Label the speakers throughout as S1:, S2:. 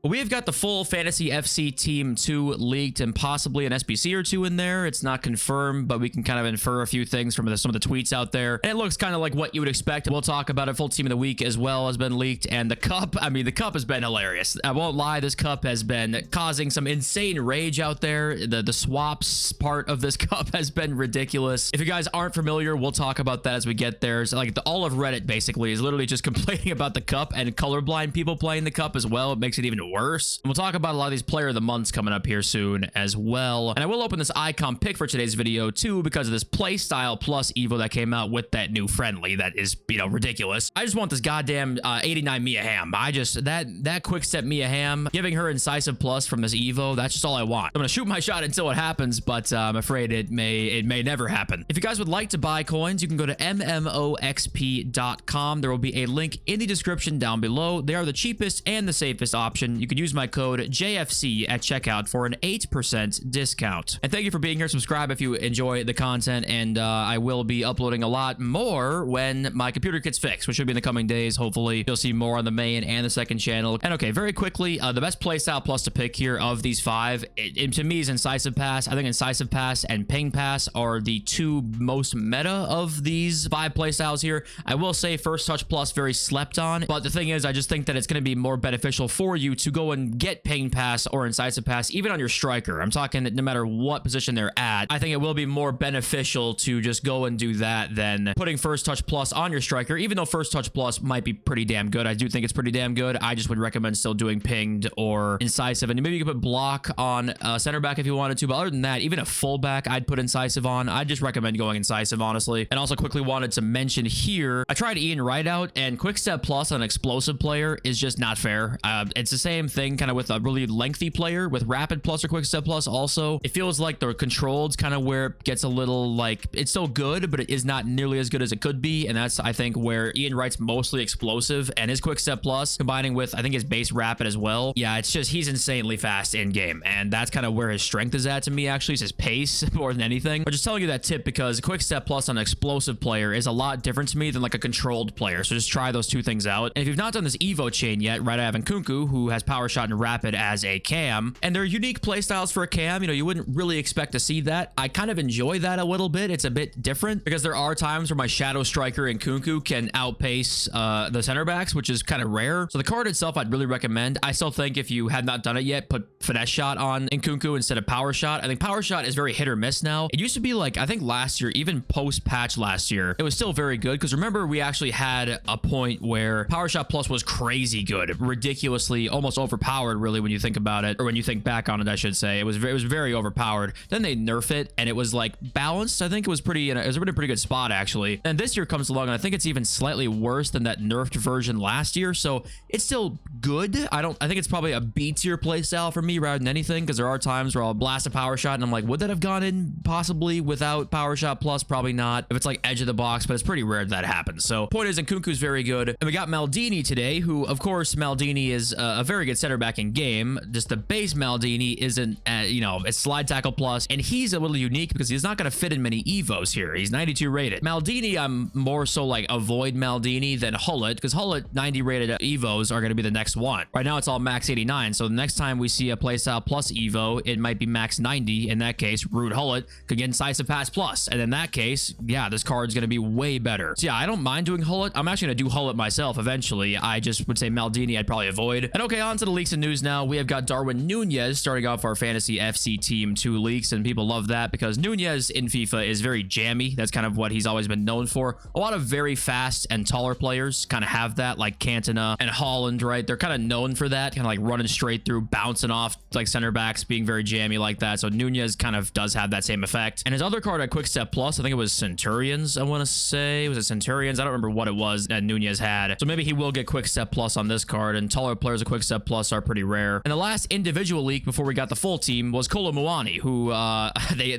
S1: We have got the full Fantasy FC Team 2 leaked and possibly an SBC or two in there. It's not confirmed, but we can kind of infer a few things from some of the tweets out there. And it looks kind of like what you would expect. We'll talk about it. Full Team of the Week as well has been leaked. And the cup, I mean, the cup has been hilarious. I won't lie, this cup has been causing some insane rage out there. The swaps part of this cup has been ridiculous. If you guys aren't familiar, we'll talk about that as we get there. So like all of Reddit basically is literally just complaining about the cup and colorblind people playing the cup as well. It makes it even worse. And we'll talk about a lot of these player of the months coming up here soon as well. And I will open this icon pick for today's video too, because of this playstyle plus Evo that came out with that new friendly that is, you know, ridiculous. I just want this goddamn 89 Mia Hamm. That quick step Mia Hamm, giving her incisive plus from this Evo, that's just all I want. I'm gonna shoot my shot until it happens, but I'm afraid it may never happen. If you guys would like to buy coins, you can go to MMOXP.com. There will be a link in the description down below. They are the cheapest and the safest option. You can use my code JFC at checkout for an 8% discount. And thank you for being here. Subscribe if you enjoy the content, and I will be uploading a lot more when my computer gets fixed, which should be in the coming days. Hopefully you'll see more on the main and the second channel. And okay, very quickly, the best playstyle plus to pick here of these five, to me, is Incisive Pass. I think Incisive Pass and Ping Pass are the two most meta of these five playstyles here. I will say First Touch Plus very slept on, but the thing is, I just think that it's going to be more beneficial for you to go and get Ping Pass or Incisive Pass, even on your striker. I'm talking that no matter what position they're at, I think it will be more beneficial to just go and do that than putting First Touch Plus on your striker, even though First Touch Plus might be pretty damn good. I do think it's pretty damn good. I just would recommend still doing Pinged or Incisive, and maybe you could put Block on center back if you wanted to, but other than that, even a fullback, I'd put Incisive on. I'd just recommend going Incisive, honestly. And also quickly wanted to mention here, I tried Ian Wright out, and Quick Step Plus on an explosive player is just not fair. It's the same thing kind of with a really lengthy player with Rapid Plus or Quick Step Plus also. It feels like the controlled's kind of where it gets a little like, it's still good, but it is not nearly as good as it could be. And that's, I think, where Ian Wright's mostly explosive, and his Quick Step Plus combining with, I think, his base Rapid as well. Yeah, it's just, he's insanely fast in game. And that's kind of where his strength is at to me, actually. It's his pace more than anything. I'm just telling you that tip because Quick Step Plus on an explosive player is a lot different to me than like a controlled player. So just try those two things out. And if you've not done this Evo chain yet, right, I have Nkunku, who has Power Shot and Rapid as a cam, and they're unique playstyles for a cam. You know, you wouldn't really expect to see that. I kind of enjoy that a little bit. It's a bit different because there are times where my shadow striker Nkunku can outpace the center backs, which is kind of rare. So the card itself, I'd really recommend. I still think if you have not done it yet, put Finesse Shot on Nkunku instead of Power Shot. I think Power Shot is very hit or miss now. It used to be like, I think last year, even post patch last year, it was still very good because remember we actually had a point where Power Shot Plus was crazy good, ridiculously almost overpowered really when you think about it, or when you think back on it, I should say. It was very overpowered. Then they nerf it and it was like balanced. I think it was pretty, it was a pretty good spot actually. And this year comes along and I think it's even slightly worse than that nerfed version last year. So it's still good. I think it's probably a B tier playstyle for me rather than anything, because there are times where I'll blast a Power Shot and I'm like, would that have gone in possibly without Power Shot Plus? Probably not if it's like edge of the box, but it's pretty rare that happens. So point is, Nkunku's very good. And we got Maldini today, who of course Maldini is a very good center back in game. Just the base Maldini isn't, you know, it's slide tackle plus, and he's a little unique because he's not going to fit in many Evos here. He's 92 rated. Maldini, I'm more so like avoid Maldini than Hullet, because Hullet 90 rated Evos are going to be the next one. Right now it's all max 89. So the next time we see a playstyle plus Evo, it might be max 90. In that case, Rude Hullet could get Incisive Pass plus. And in that case, yeah, this card's going to be way better. So yeah, I don't mind doing Hullet. I'm actually going to do Hullet myself eventually. I just would say Maldini I'd probably avoid. And okay, on to the leaks and news now. We have got Darwin Nunez starting off our Fantasy FC Team 2 leaks, and people love that because Nunez in FIFA is very jammy. That's kind of what he's always been known for. A lot of very fast and taller players kind of have that, like Cantona and Holland, right? They're kind of known for that, kind of like running straight through, bouncing off like center backs, being very jammy like that. So Nunez kind of does have that same effect. And his other card at Quick Step Plus, I think it was Centurions, I want to say. Was it Centurions? I don't remember what it was that Nunez had. So maybe he will get Quick Step Plus on this card, and taller players at Quick Step Plus are pretty rare. And the last individual leak before we got the full team was Kolo Muani, who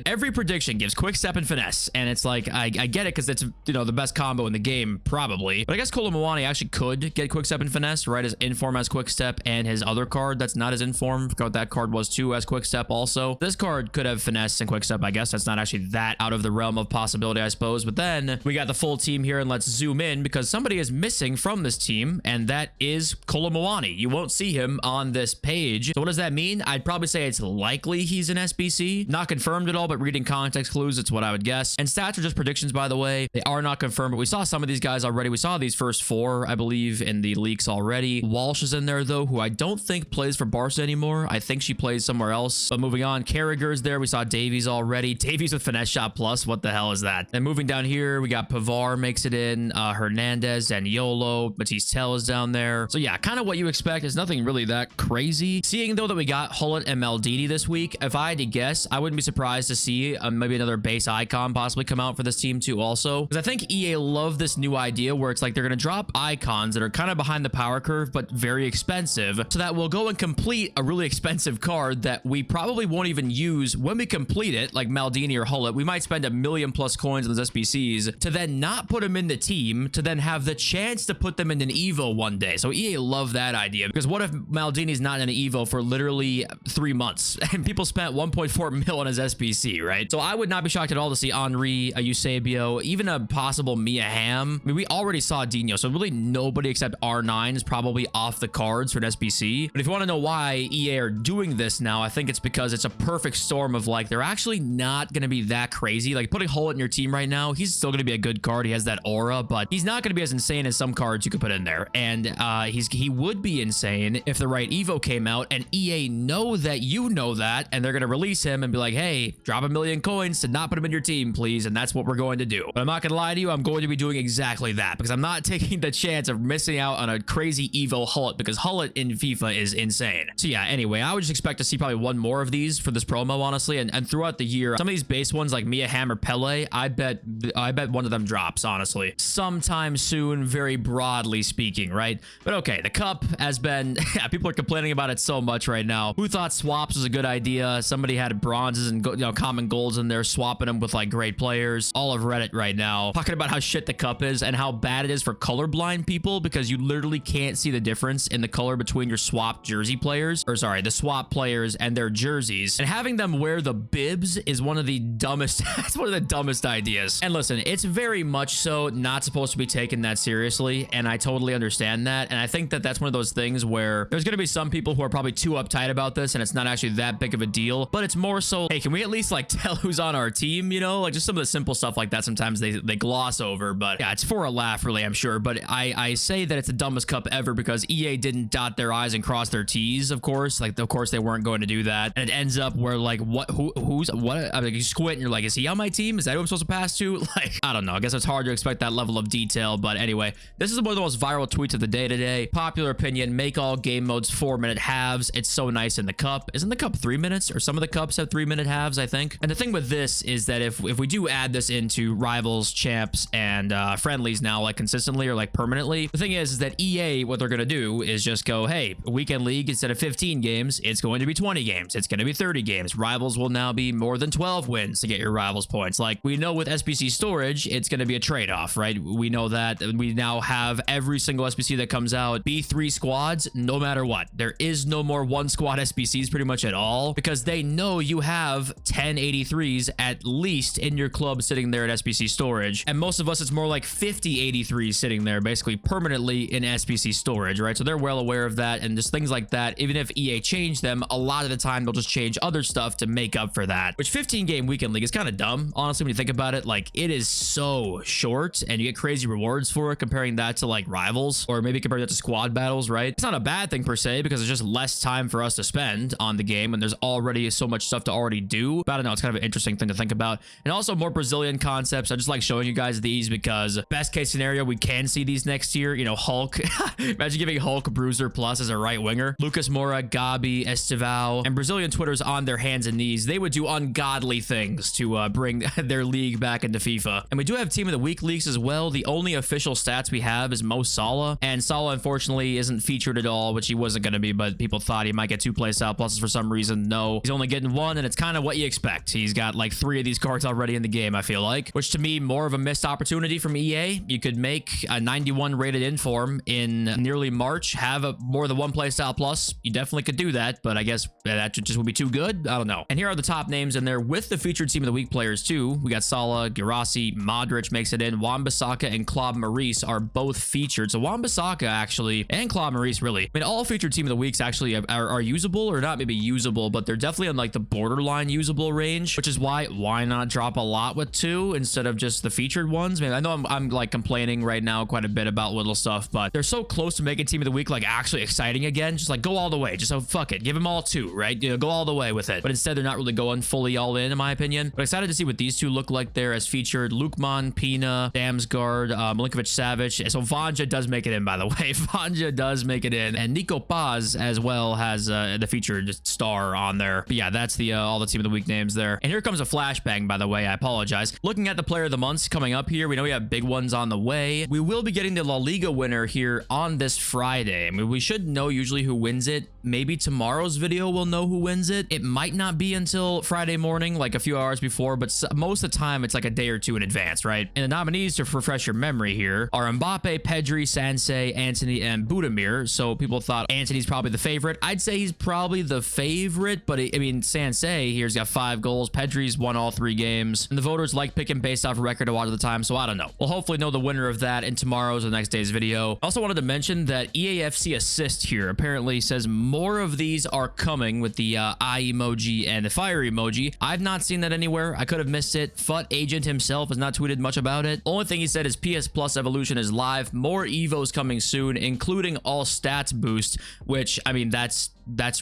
S1: every prediction gives Quick Step and Finesse, and it's like I get it because it's, you know, the best combo in the game probably, but I guess Kolo Muani actually could get Quick Step and Finesse, right? His inform as Quick Step, and his other card that's not as inform, forgot what that card was too, as Quick Step also. This card could have Finesse and Quick Step. I guess that's not actually that out of the realm of possibility, I suppose. But then we got the full team here, and let's zoom in because somebody is missing from this team, and that is Kolo Muani. You won't see see him on this page. So what does that mean? I'd probably say it's likely he's an SBC. Not confirmed at all, but reading context clues, it's what I would guess. And stats are just predictions, by the way. They are not confirmed, but we saw some of these guys already. We saw these first 4, I believe, in the leaks already. Walsh is in there, though, who I don't think plays for Barca anymore. I think she plays somewhere else. But moving on, Carragher's there. We saw Davies already. Davies with finesse shot plus. What the hell is that? And moving down here, we got Pavar makes it in. Hernandez and Yolo. Matisse Tell is down there. So yeah, kind of what you expect. It's nothing really that crazy. Seeing, though, that we got Hullet and Maldini this week, if I had to guess, I wouldn't be surprised to see maybe another base icon possibly come out for this team too also. Because I think EA love this new idea where it's like they're going to drop icons that are kind of behind the power curve, but very expensive. So that we'll go and complete a really expensive card that we probably won't even use when we complete it, like Maldini or Hullet. We might spend 1 million+ coins on those SBCs to then not put them in the team, to then have the chance to put them in an Evo one day. So EA love that idea, because what if Maldini's not in an Evo for literally 3 months and people spent 1.4 mil on his SBC, right? So I would not be shocked at all to see Henry, a Eusebio, even a possible Mia Hamm. I mean, we already saw Dino, so really nobody except R9 is probably off the cards for an SBC. But if you want to know why EA are doing this now, I think it's because it's a perfect storm of like, they're actually not going to be that crazy. Like putting Hullet in your team right now, he's still going to be a good card. He has that aura, but he's not going to be as insane as some cards you could put in there. And he would be insane if the right Evo came out, and EA know that you know that, and they're going to release him and be like, hey, drop 1 million coins to not put him in your team, please. And that's what we're going to do. But I'm not going to lie to you, I'm going to be doing exactly that, because I'm not taking the chance of missing out on a crazy Evo Hullet, because Hullet in FIFA is insane. So yeah, anyway, I would just expect to see probably one more of these for this promo, honestly. And throughout the year, some of these base ones like Mia Hamm or Pele, I bet one of them drops, honestly, sometime soon, very broadly speaking, right? But okay, the cup has been, yeah, people are complaining about it so much right now. Who thought swaps was a good idea? Somebody had bronzes and common golds in there, swapping them with like great players. All of Reddit right now talking about how shit the cup is and how bad it is for colorblind people, because you literally can't see the difference in the color between your swap jersey players, or sorry, the swap players and their jerseys. And having them wear the bibs is one of the dumbest, that's one of the dumbest ideas. And listen, it's very much so not supposed to be taken that seriously, and I totally understand that. And I think that that's one of those things where there's going to be some people who are probably too uptight about this, and it's not actually that big of a deal, but it's more so, hey, can we at least like tell who's on our team, you know, like just some of the simple stuff like that sometimes they gloss over. But yeah, it's for a laugh, really, I'm sure. But I say that it's the dumbest cup ever because EA didn't dot their I's and cross their T's, of course. Like, of course they weren't going to do that, and it ends up where like who's what, I mean, you squint and you're like, is he on my team? Is that who I'm supposed to pass to? Like, I don't know, I guess it's hard to expect that level of detail. But anyway, this is one of the most viral tweets of the day today. Popular opinion, make all game modes 4-minute halves. It's so nice in the cup. Isn't the cup 3 minutes, or some of the cups have 3-minute halves, I think? And the thing with this is that if we do add this into rivals, champs, and friendlies now, like consistently or like permanently, the thing is that EA, what they're gonna do is just go, hey, weekend league, instead of 15 games, it's going to be 20 games, it's going to be 30 games. Rivals will now be more than 12 wins to get your rivals points. Like, we know with SBC storage, it's going to be a trade-off, right? We know that we now have every single SBC that comes out be 3 squads, no matter what. There is no more 1 squad SBCs pretty much at all, because they know you have 10 83s at least in your club sitting there at SBC storage. And most of us, it's more like 50 83s sitting there basically permanently in SBC storage, right? So they're well aware of that, and just things like that. Even if EA changed them, a lot of the time they'll just change other stuff to make up for that, which 15 game weekend league is kind of dumb, honestly, when you think about it. Like, it is so short and you get crazy rewards for it, comparing that to like rivals, or maybe compare that to squad battles, right? It's not a bad thing per se, because it's just less time for us to spend on the game, and there's already so much stuff to already do. But I don't know, it's kind of an interesting thing to think about. And also more Brazilian concepts. I just like showing you guys these because best case scenario, we can see these next year. You know, Hulk, imagine giving Hulk Bruiser Plus as a right winger, Lucas Moura, Gabi, Estevao, and Brazilian Twitter's on their hands and knees. They would do ungodly things to bring their league back into FIFA. And we do have Team of the Week leaks as well. The only official stats we have is Mo Salah, and Salah unfortunately isn't featured at all, which he wasn't going to be, but people thought he might get 2 play style pluses for some reason. No, he's only getting 1, and it's kind of what you expect. He's got like 3 of these cards already in the game, I feel like, which to me, more of a missed opportunity from EA. You could make a 91 rated inform in nearly March, have more than 1 play style plus. You definitely could do that, but I guess that just would be too good. I don't know. And here are the top names in there with the featured Team of the Week players too. We got Salah, Girassi, Modric makes it in. Wan-Bissaka and Claude Maurice are both featured. So Wan-Bissaka actually, and Claude Maurice really, I mean, mean, all featured team of the weeks actually are usable, or not maybe usable, but they're definitely on like the borderline usable range, which is why not drop a lot with 2 instead of just the featured ones. I mean, I know I'm like complaining right now quite a bit about little stuff, but they're so close to making team of the week like actually exciting again. Just like go all the way. Just fuck it, give them all 2, right? You know, go all the way with it. But instead, they're not really going fully all in my opinion. But excited to see what these 2 look like there as featured. Lukman, Pina, Damsgaard, Milinkovic-Savic. So Vanja does make it in, by the way. Vanja does make it in, and Nico Paz as well has the featured star on there. But yeah, that's the all the team of the week names there. And here comes a flashbang, by the way. I apologize. Looking at the player of the months coming up here, we know we have big ones on the way. We will be getting the La Liga winner here on this Friday. I mean, we should know usually who wins it. Maybe tomorrow's video we'll know who wins it. It might not be until Friday morning, like a few hours before, but most of the time it's like a day or 2 in advance, right? And the nominees, to refresh your memory here, are Mbappe, Pedri, Sansei, Antony, and Budimir. So people thought Antony's probably the favorite. I'd say he's probably the favorite, but I mean, Sansei here's got 5 goals. Pedri's won all 3 games. And the voters like picking based off record a lot of the time, so I don't know. We'll hopefully know the winner of that in tomorrow's or the next day's video. Also wanted to mention that eafc assist here apparently says more of these are coming with the eye emoji and the fire emoji. I've not seen that anywhere. I could have missed it. Fut agent himself has not tweeted much about it. Only thing he said is PS Plus Evolution is live. More Evos coming soon, including all stats boost, which, I mean, that's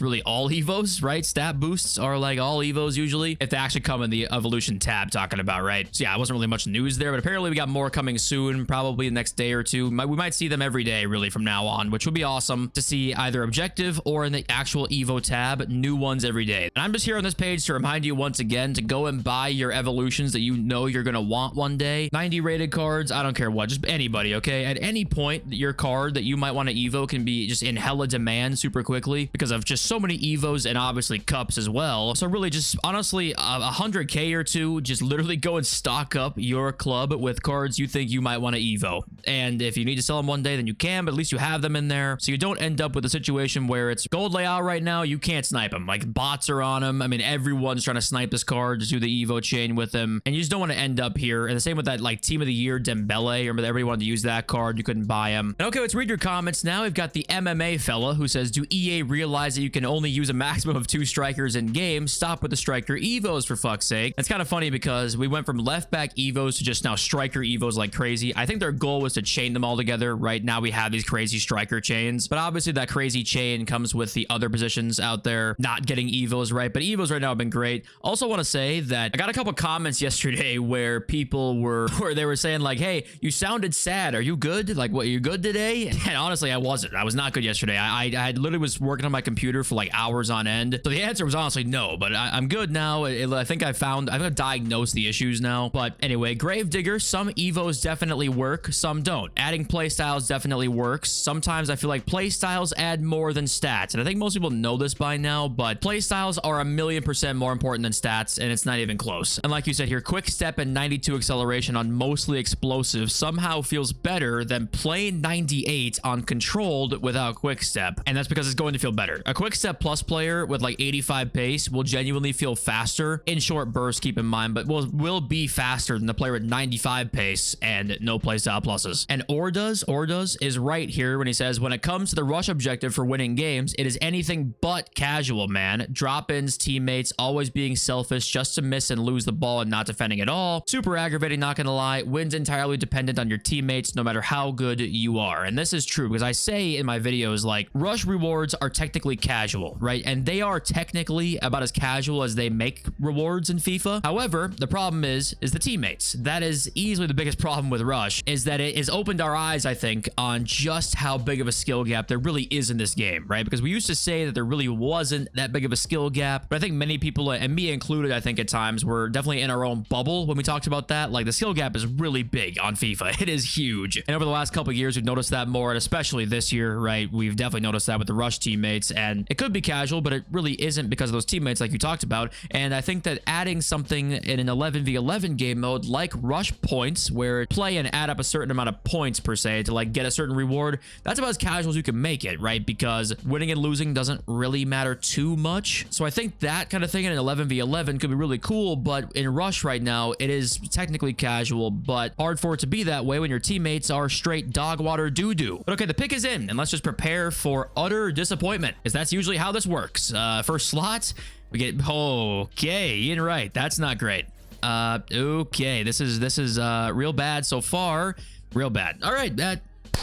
S1: really all Evos, right? Stat boosts are like all Evos usually, if they actually come in the evolution tab talking about, right? So yeah, it wasn't really much news there, but apparently we got more coming soon, probably the next day or 2. We might see them every day really from now on, which would be awesome to see either objective or in the actual Evo tab, new ones every day. And I'm just here on this page to remind you once again to go and buy your evolutions that you know you're going to want one day. 90 rated cards, I don't care what, just anybody, okay? At any point, your card that you might want to Evo can be just in hella demand super quickly because of just so many Evos and obviously cups as well. So really just honestly 100k or 2, just literally go and stock up your club with cards you think you might want to Evo. And if you need to sell them one day, then you can, but at least you have them in there so you don't end up with a situation where it's gold layout right now, you can't snipe them. Like bots are on them. I mean, everyone's trying to snipe this card, just do the Evo chain with them, and you just don't want to end up here. And the same with that like team of the year Dembele, remember everybody wanted to use that card, you couldn't buy him. And okay, let's read your comments now. We've got the MMA fella who says, do EA realize that you can only use a maximum of 2 strikers in game? Stop with the striker Evos for fuck's sake. It's kind of funny because we went from left back Evos to just now striker Evos like crazy. I think their goal was to chain them all together. Right now we have these crazy striker chains, but obviously that crazy chain comes with the other positions out there not getting Evos right, but Evos right now have been great. Also want to say that I got a couple comments yesterday where people were saying like, hey, you sounded sad, are you good? Like, what, you good today? And honestly, I wasn't. I was not good yesterday. I literally was working on my computer for like hours on end. So the answer was honestly no, but I'm good now. I think I'm gonna diagnose the issues now. But anyway, Gravedigger, some Evos definitely work, some don't. Adding playstyles definitely works. Sometimes I feel like playstyles add more than stats, and I think most people know this by now, but playstyles are 1,000,000% more important than stats, and it's not even close. And like you said here, quick step and 92 acceleration on mostly explosive somehow feels better than plain 98 on controlled without quick step, and that's because it's going to feel better. A quick step plus player with like 85 pace will genuinely feel faster in short bursts, keep in mind, but will be faster than the player with 95 pace and no playstyle pluses. And Orduz is right here when he says, when it comes to the rush objective for winning games, it is anything but casual, man. Drop-ins, teammates, always being selfish just to miss and lose the ball and not defending at all. Super aggravating, not gonna lie. Wins entirely dependent on your teammates, no matter how good you are. And this is true because I say in my videos, like, rush rewards are technically casual, right? And they are technically about as casual as they make rewards in FIFA. However, the problem is the teammates. That is easily the biggest problem with rush, is that it has opened our eyes, I think, on just how big of a skill gap there really is in this game, right? Because we used to say that there really wasn't that big of a skill gap, but I think many people, and me included, I think at times, were definitely in our own bubble when we talked about that. Like, the skill gap is really big on FIFA. It is huge. And over the last couple of years, we've noticed that more, and especially this year, right? We've definitely noticed that with the rush teammates, and it could be casual, but it really isn't because of those teammates like you talked about. And I think that adding something in an 11v11 game mode like rush points, where play and add up a certain amount of points per se to like get a certain reward, that's about as casual as you can make it, right? Because winning and losing doesn't really matter too much. So I think that kind of thing in an 11v11 could be really cool, but in rush right now, it is technically casual, but hard for it to be that way when your teammates are straight dog water doo-doo. But okay, the pick is in, and let's just prepare prepare for utter disappointment, because that's usually how this works. First slot, we get, okay, Ian Wright. That's not great. Okay, this is real bad so far. Real bad. All right,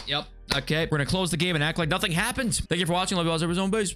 S1: yep. Okay, we're gonna close the game and act like nothing happened. Thank you for watching. Love you all. Zone base.